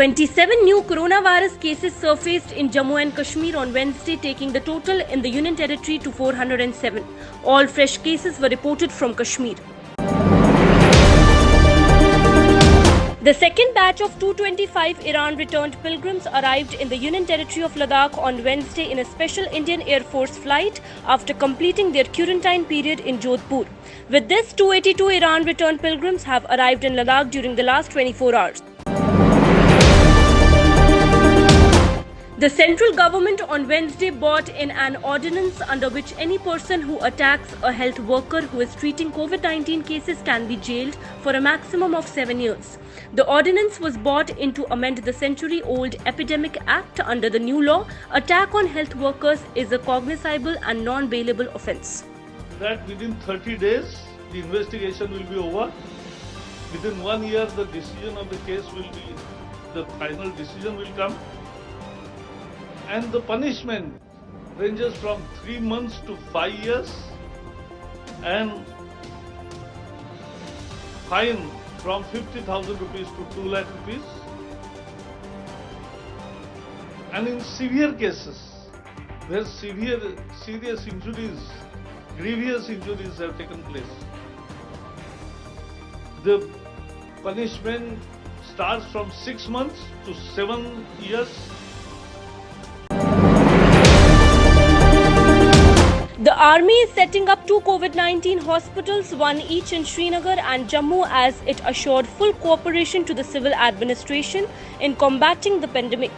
27 new coronavirus cases surfaced in Jammu and Kashmir on Wednesday, taking the total in the Union Territory to 407. All fresh cases were reported from Kashmir. The second batch of 225 Iran-returned pilgrims arrived in the Union Territory of Ladakh on Wednesday in a special Indian Air Force flight after completing their quarantine period in Jodhpur. With this, 282 Iran-returned pilgrims have arrived in Ladakh during the last 24 hours. The central government on Wednesday brought in an ordinance under which any person who attacks a health worker who is treating COVID-19 cases can be jailed for a maximum of 7 years. The ordinance was brought in to amend the century-old Epidemic Act. Under the new law, attack on health workers is a cognizable and non-bailable offence. That within 30 days, the investigation will be over. Within 1 year, the decision of the case will be, the final decision will come. And the punishment ranges from 3 months to 5 years and fine from 50,000 rupees to 2 lakh rupees. And in severe cases, where serious injuries, grievous injuries have taken place, the punishment starts from 6 months to 7 years. The army is setting up 2 COVID-19 hospitals, one each in Srinagar and Jammu, as it assured full cooperation to the civil administration in combating the pandemic.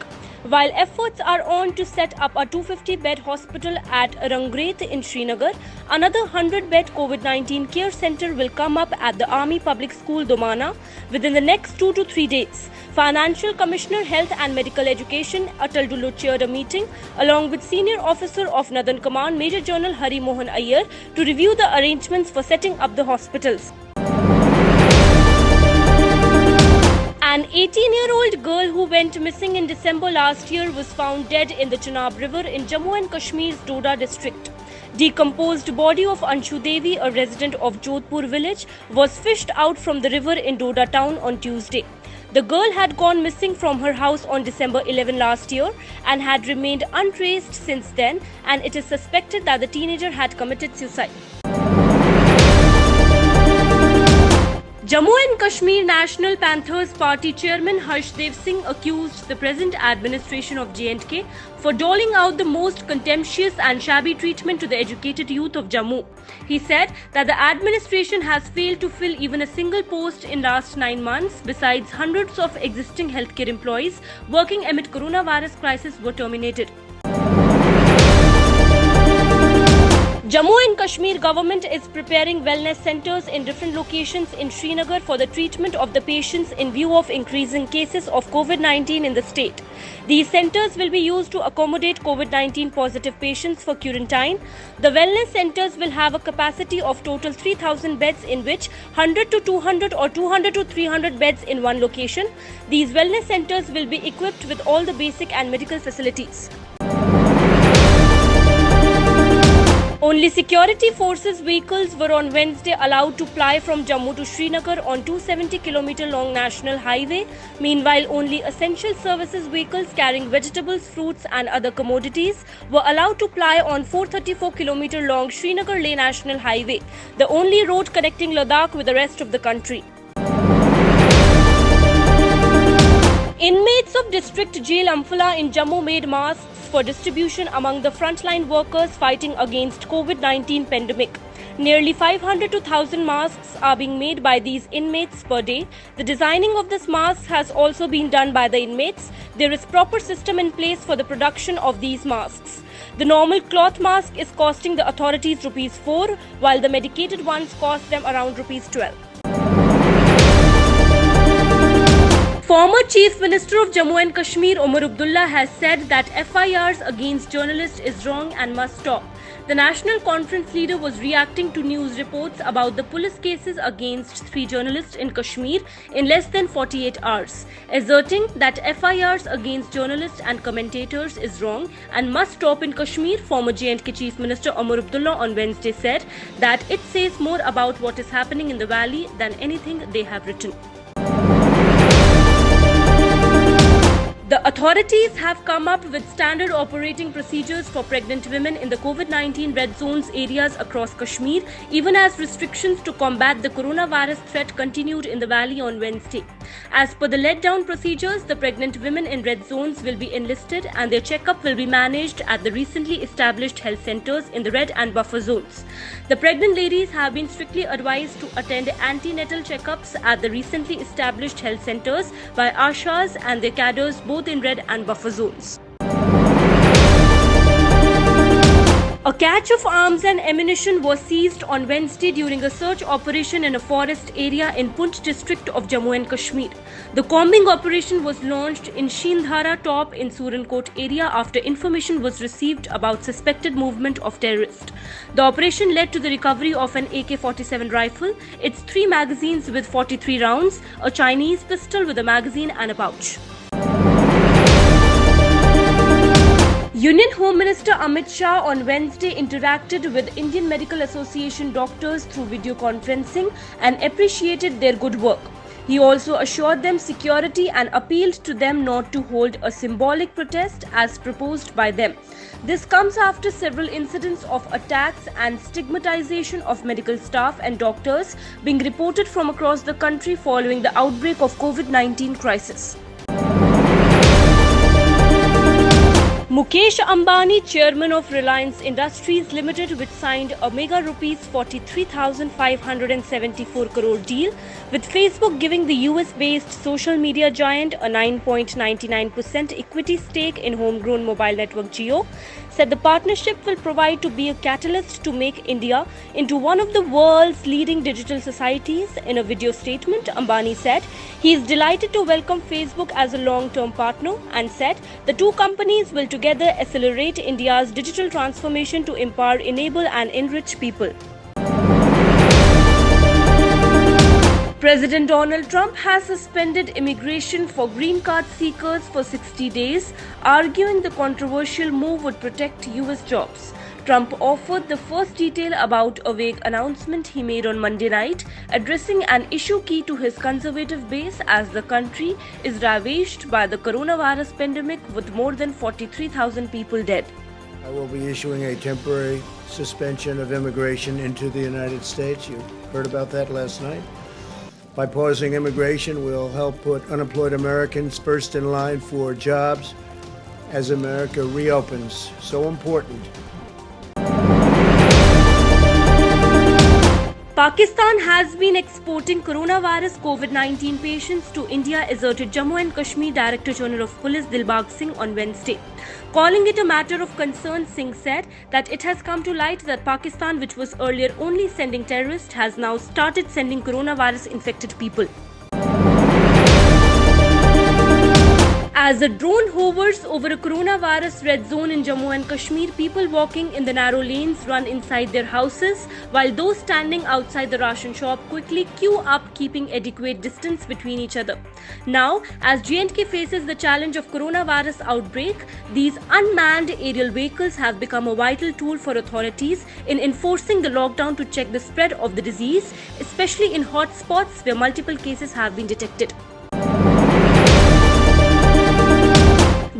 While efforts are on to set up a 250-bed hospital at Rangreth in Srinagar, another 100-bed COVID-19 care center will come up at the Army Public School Domana within the next 2 to 3 days. Financial Commissioner, Health and Medical Education Atal Dullu chaired a meeting along with Senior Officer of Northern Command Major General Hari Mohan Iyer to review the arrangements for setting up the hospitals. An 18-year-old girl who went missing in December last year was found dead in the Chenab River in Jammu and Kashmir's Doda district. Decomposed body of Anshu Devi, a resident of Jodhpur village, was fished out from the river in Doda town on Tuesday. The girl had gone missing from her house on December 11 last year and had remained untraced since then, and it is suspected that the teenager had committed suicide. Jammu and Kashmir National Panthers Party Chairman Harshdev Singh accused the present administration of J&K for doling out the most contemptuous and shabby treatment to the educated youth of Jammu. He said that the administration has failed to fill even a single post in last 9 months. Besides, hundreds of existing healthcare employees working amid coronavirus crisis were terminated. Jammu and Kashmir government is preparing wellness centers in different locations in Srinagar for the treatment of the patients in view of increasing cases of COVID-19 in the state. These centers will be used to accommodate COVID-19 positive patients for quarantine. The wellness centers will have a capacity of total 3,000 beds, in which 100 to 200 or 200 to 300 beds in one location. These wellness centers will be equipped with all the basic and medical facilities. Only security forces vehicles were on Wednesday allowed to ply from Jammu to Srinagar on 270-kilometer long national highway. Meanwhile, only essential services vehicles carrying vegetables, fruits and other commodities were allowed to ply on 434-kilometer long Srinagar Leh National Highway, the only road connecting Ladakh with the rest of the country. Inmates of District Jail Amphala in Jammu made masks for distribution among the frontline workers fighting against COVID-19 pandemic. Nearly 500 to 1,000 masks are being made by these inmates per day. The designing of this mask has also been done by the inmates. There is proper system in place for the production of these masks. The normal cloth mask is costing the authorities ₹4, while the medicated ones cost them around ₹12. Former Chief Minister of Jammu and Kashmir Omar Abdullah has said that FIRs against journalists is wrong and must stop. The National Conference leader was reacting to news reports about the police cases against 3 journalists in Kashmir in less than 48 hours, asserting that FIRs against journalists and commentators is wrong and must stop in Kashmir. Former J&K Chief Minister Omar Abdullah on Wednesday said that it says more about what is happening in the valley than anything they have written. The authorities have come up with standard operating procedures for pregnant women in the COVID-19 red zones areas across Kashmir, even as restrictions to combat the coronavirus threat continued in the valley on Wednesday. As per the let-down procedures, the pregnant women in red zones will be enlisted and their checkup will be managed at the recently established health centers in the red and buffer zones. The pregnant ladies have been strictly advised to attend antenatal checkups at the recently established health centers by Ashas and their cadres both in red and buffer zones. A cache of arms and ammunition was seized on Wednesday during a search operation in a forest area in Poonch district of Jammu and Kashmir. The combing operation was launched in Sheendhara Top in Surankot area after information was received about suspected movement of terrorists. The operation led to the recovery of an AK-47 rifle, its 3 magazines with 43 rounds, a Chinese pistol with a magazine and a pouch. Union Home Minister Amit Shah on Wednesday interacted with Indian Medical Association doctors through video conferencing and appreciated their good work. He also assured them security and appealed to them not to hold a symbolic protest as proposed by them. This comes after several incidents of attacks and stigmatization of medical staff and doctors being reported from across the country following the outbreak of COVID-19 crisis. Mukesh Ambani, chairman of Reliance Industries Limited, which signed a mega rupees 43,574 crore deal with Facebook, giving the US-based social media giant a 9.99% equity stake in homegrown mobile network Jio, said the partnership will provide to be a catalyst to make India into one of the world's leading digital societies. In a video statement, Ambani said he is delighted to welcome Facebook as a long-term partner and said the two companies will together accelerate India's digital transformation to empower, enable and enrich people. President Donald Trump has suspended immigration for green card seekers for 60 days, arguing the controversial move would protect US jobs. Trump offered the first detail about a vague announcement he made on Monday night, addressing an issue key to his conservative base as the country is ravaged by the coronavirus pandemic with more than 43,000 people dead. I will be issuing a temporary suspension of immigration into the United States. You heard about that last night. By pausing immigration, we'll help put unemployed Americans first in line for jobs as America reopens. So important. Pakistan has been exporting coronavirus COVID-19 patients to India, asserted Jammu and Kashmir Director General of Police Dilbag Singh on Wednesday. Calling it a matter of concern, Singh said that it has come to light that Pakistan, which was earlier only sending terrorists, has now started sending coronavirus-infected people. As a drone hovers over a coronavirus red zone in Jammu and Kashmir, people walking in the narrow lanes run inside their houses, while those standing outside the ration shop quickly queue up, keeping adequate distance between each other. Now, as J&K faces the challenge of coronavirus outbreak, these unmanned aerial vehicles have become a vital tool for authorities in enforcing the lockdown to check the spread of the disease, especially in hot spots where multiple cases have been detected.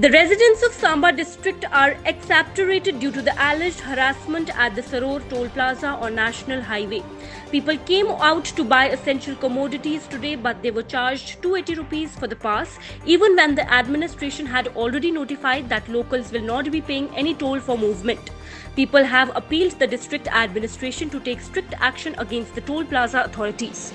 The residents of Samba district are exasperated due to the alleged harassment at the Saror toll plaza on National Highway. People came out to buy essential commodities today, but they were charged 280 rupees for the pass, even when the administration had already notified that locals will not be paying any toll for movement. People have appealed the district administration to take strict action against the toll plaza authorities.